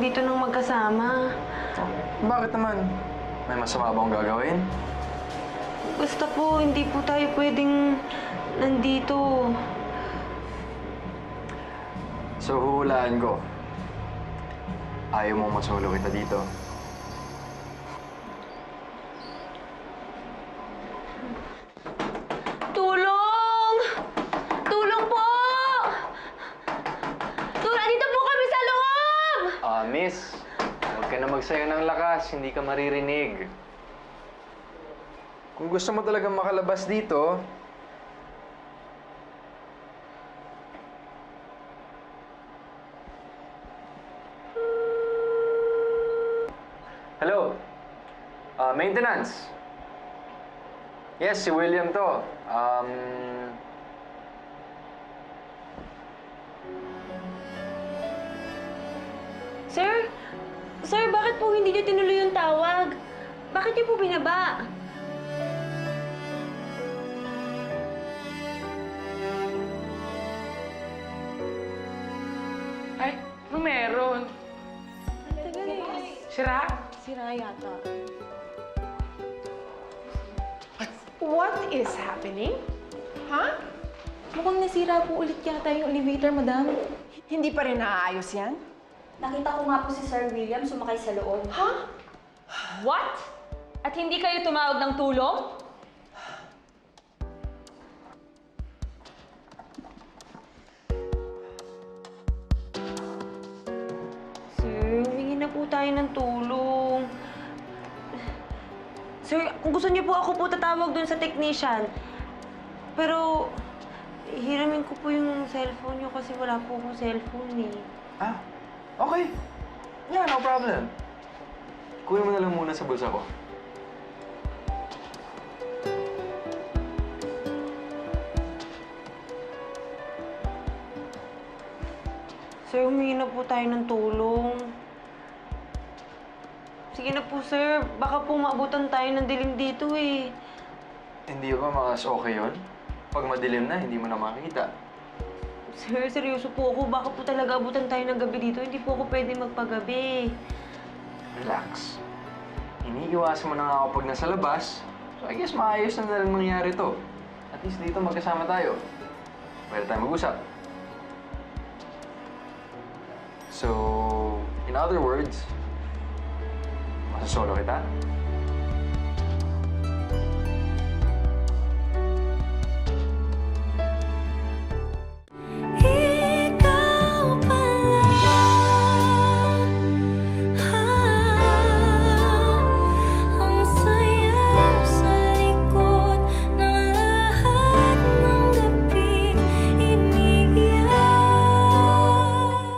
dito ng magkasama. Bakit naman? May masama bang gagawin? Basta po, hindi po tayo pwedeng nandito. So, huhulaan ko. Ayaw mong masolo kita dito. Tulong! Tulong po! Tulong! Dito po kami sa loob! Miss, huwag ka na magsayo ng lakas. Hindi ka maririnig. Kung gusto mo talagang makalabas dito, hello? Maintenance? Yes, si William to. Sir? Sir, bakit po hindi niyo tinuloy yung tawag? Bakit niyo po binaba? Ay, ano meron? Sira? Sira yata. What is happening? Ha? Mukhang nasira po ulit yata yung elevator, madam. Hindi pa rin naaayos yan? Nakita ko nga po si Sir William sumakay sa loob. Ha? What? At hindi kayo tumawag ng tulong? Sir, humingi na po tayo ng tulong. Sir, kung gusto niyo po, ako po tatawag dun sa technician. Pero, hiramin ko po yung cellphone niyo kasi wala po akong cellphone eh. Okay. Yeah, no problem. Kunin mo na lang muna sa bulsa ko. Sir, humingi na po tayo ng tulong. Sige na po, sir. Baka po maabutan tayo ng dilim dito eh. Hindi ba mas okay yun? Pag madilim na, hindi mo na makita. Sir, seryoso po ako. Baka po talaga abutan tayo ng gabi dito. Hindi po ako pwede magpagabi. Relax. Iniiwasan mo na nga ako pag nasa labas. So I guess maayos na lang mangyari to. At least dito magkasama tayo. Pwede tayo mag-usap. So, in other words, masasolo kita?